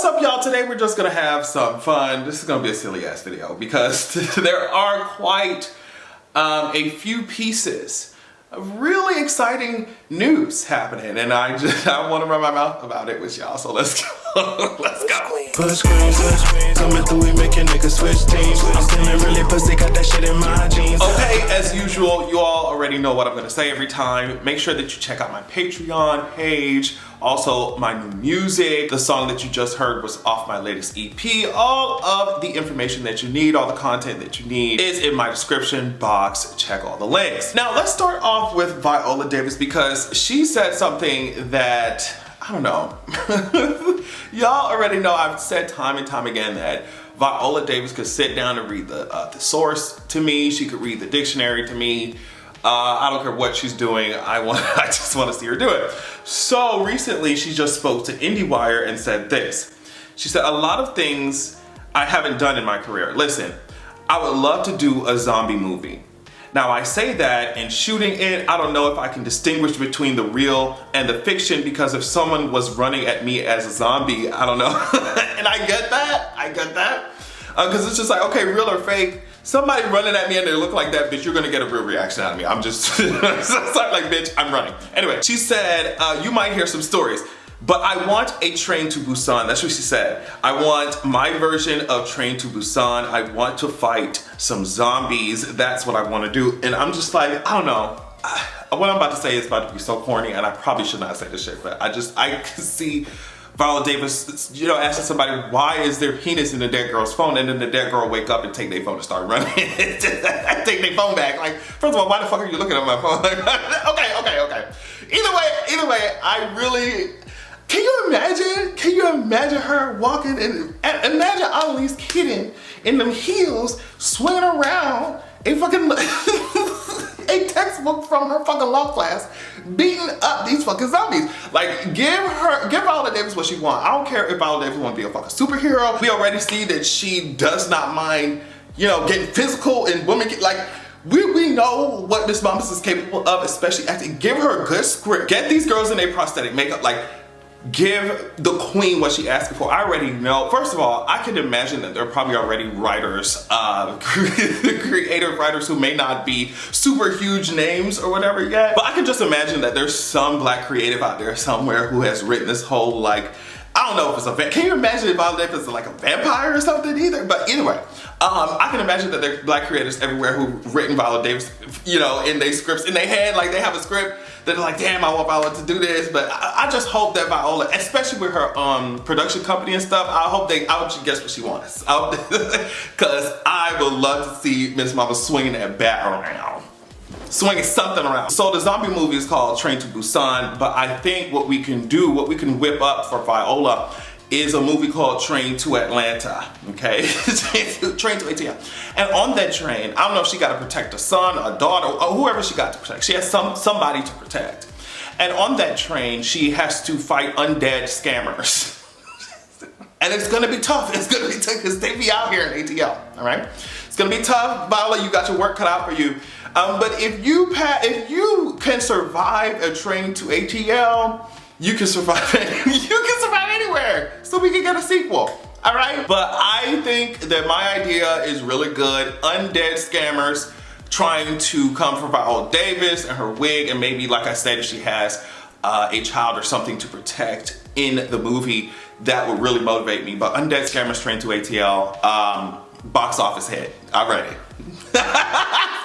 What's up, y'all? Today we're just gonna have some fun. This is gonna be a silly ass video because there are quite a few pieces of really exciting news happening, and I want to run my mouth about it with y'all. So let's go. Let's go. Push screens, I'm at the week making niggas switch teams. I'm feeling really pussy, got that shit in my jeans. Okay, as usual, you all already know what I'm gonna say every time. Make sure that you check out my Patreon page. Also, my new music. The song that you just heard was off my latest EP. All of the information that you need, all the content that you need is in my description box. Check all the links. Now, let's start off with Viola Davis because she said something that, I don't know. Y'all already know I've said time and time again that Viola Davis could sit down and read the source to me. She could read the dictionary to me. I don't care what she's doing. I just want to see her do it. So recently she just spoke to IndieWire and said this. She said, a lot of things I haven't done in my career. Listen, I would love to do a zombie movie. Now I say that and shooting it, I don't know if I can distinguish between the real and the fiction, because if someone was running at me as a zombie, I don't know. And I get that. Because it's just like, okay, real or fake, somebody running at me and they look like that, bitch, you're gonna get a real reaction out of me. I'm just, sorry, like, bitch, I'm running. Anyway, she said, you might hear some stories, but I want a Train to Busan. That's what she said. I want my version of Train to Busan. I want to fight some zombies. That's what I want to do. And I'm just like, I don't know. What I'm about to say is about to be so corny, and I probably should not say this shit, but I can see Viola Davis, you know, asking somebody, why is there penis in the dead girl's phone? And then the dead girl wake up and take their phone and start running. Take their phone back. Like, first of all, why the fuck are you looking at my phone? Like, okay. Either way, I really, can you imagine her walking and imagine Ali's kidding in them heels, swinging around a fucking, a textbook from her fucking law class, beating up these fucking zombies. Like, give Viola Davis what she wants. I don't care if Viola Davis want to be a fucking superhero. We already see that she does not mind, you know, getting physical and women get, like, we know what Miss Mamas is capable of, especially acting. Give her a good script. Get these girls in their prosthetic makeup. Like, give the queen what she asked for. I already know. First of all, I can imagine that there are probably already writers, creative writers who may not be super huge names or whatever yet. But I can just imagine that there's some black creative out there somewhere who has written this whole, like, I don't know if it's a, can you imagine if Viola Davis is like a vampire or something either? But anyway, I can imagine that there are black creators everywhere who've written Viola Davis, you know, in their scripts, in their head, like they have a script. They're like, damn, I want Viola to do this. But I just hope that Viola, especially with her production company and stuff, I hope she gets what she wants. Because I would love to see Miss Mama swinging that bat around. Swinging something around. So the zombie movie is called Train to Busan, but I think what we can do, what we can whip up for Viola is a movie called Train to Atlanta, okay? Train to ATL. And on that train, I don't know if she got to protect a son, a daughter, or whoever she got to protect. She has somebody to protect. And on that train, she has to fight undead scammers. And it's gonna be tough. It's gonna be tough because they be out here in ATL, all right? It's gonna be tough. Viola, you got your work cut out for you. But if you can survive a train to ATL, you can survive anywhere. So we can get a sequel, all right? But I think that my idea is really good. Undead scammers trying to come for Viola Davis and her wig, and maybe, like I said, if she has a child or something to protect in the movie, that would really motivate me. But Undead Scammers Train to ATL, box office hit already.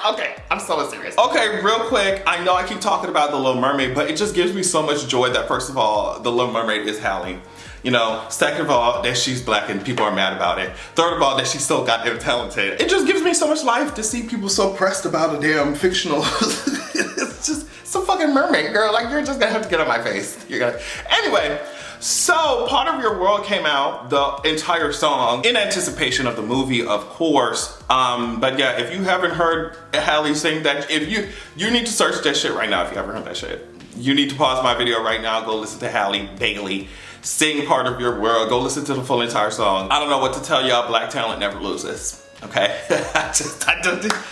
Okay, I'm so serious. Okay, real quick, I know I keep talking about The Little Mermaid, but it just gives me so much joy that, first of all, The Little Mermaid is Halle. You know, second of all, that she's black and people are mad about it. Third of all, that she's so goddamn talented. It just gives me so much life to see people so pressed about a damn fictional. It's just, it's a fucking mermaid, girl. Like, you're just gonna have to get on my face. Anyway. So, Part of Your World came out, the entire song, in anticipation of the movie, of course. But yeah, if you haven't heard Halle sing that, if you need to search that shit right now if you haven't heard that shit. You need to pause my video right now, go listen to Halle Bailey sing Part of Your World, go listen to the full entire song. I don't know what to tell y'all, black talent never loses, okay?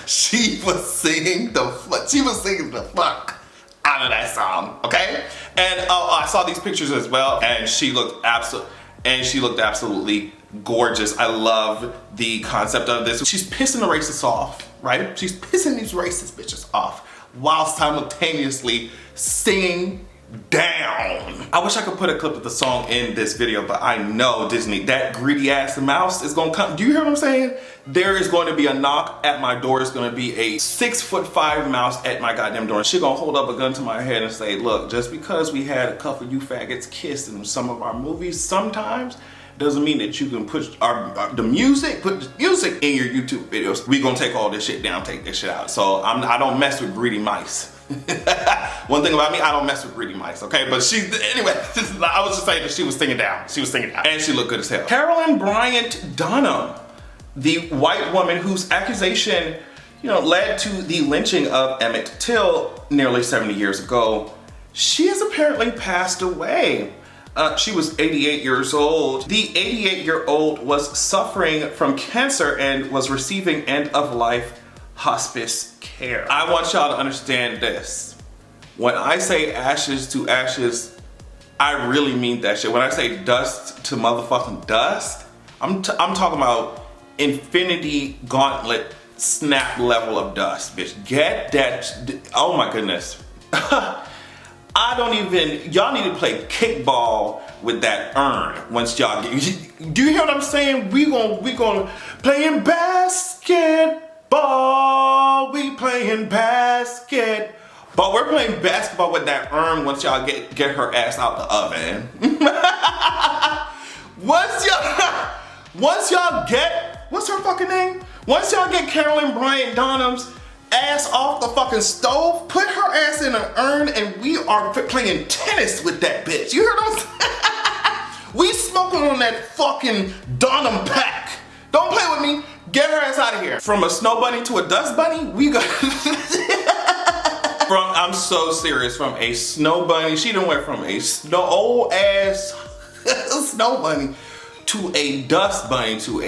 She was singing the fuck out of that song, okay? And I saw these pictures as well, and she looked and she looked absolutely gorgeous. I love the concept of this. She's pissing the racists off, right? She's pissing these racist bitches off while simultaneously singing down. I wish I could put a clip of the song in this video, but I know Disney, that greedy ass mouse is gonna come. Do you hear what I'm saying? There is going to be a knock at my door. It's gonna be a 6'5" mouse at my goddamn door. She gonna hold up a gun to my head and say, look, just because we had a couple of you faggots kiss in some of our movies sometimes, doesn't mean that you can put the music in your YouTube videos. We gonna take all this shit down, take this shit out. So I don't mess with greedy mice. One thing about me, I don't mess with greedy mice, okay? But anyway, I was just saying that she was singing down. She was singing down. And she looked good as hell. Carolyn Bryant Donham, the white woman whose accusation, led to the lynching of Emmett Till nearly 70 years ago, she has apparently passed away. She was 88 years old. The 88-year-old was suffering from cancer and was receiving end-of-life hospice care. I want y'all to understand this. When I say ashes to ashes, I really mean that shit. When I say dust to motherfucking dust, I'm talking about infinity gauntlet snap level of dust, bitch. Get that, oh my goodness. Y'all need to play kickball with that urn once y'all get, do you hear what I'm saying? We gonna playing basketball, we playing basketball. We're playing basketball with that urn once y'all get her ass out the oven. Once y'all get, what's her fucking name? Once y'all get Carolyn Bryant Donham's ass off the fucking stove, put her ass in an urn, and we are playing tennis with that bitch. You heard what I'm saying? We smoking on that fucking Donham pack. Don't play with me. Get her ass out of here. From a snow bunny to a dust bunny, we got I'm so serious, from a snow bunny, she done went from a old ass snow bunny to a dust bunny, to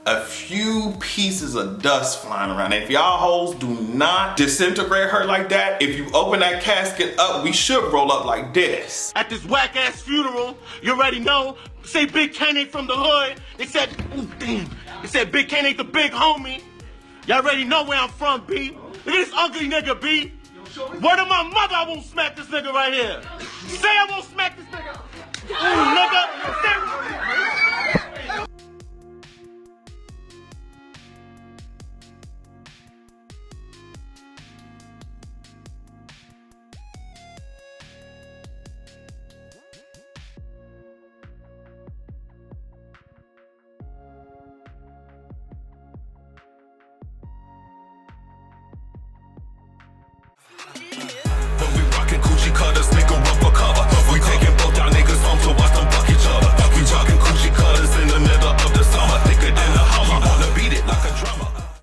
a few pieces of dust flying around. And if y'all hoes do not disintegrate her like that, if you open that casket up, we should roll up like this. At this whack ass funeral, you already know, say Big Ken ain't from the hood. They said, ooh, damn. They said Big Ken ain't the big homie. Y'all already know where I'm from, B. Look at this ugly nigga, B. Word of my mother, I won't smack this nigga right here. Say I won't smack this nigga. Ooh, nigga.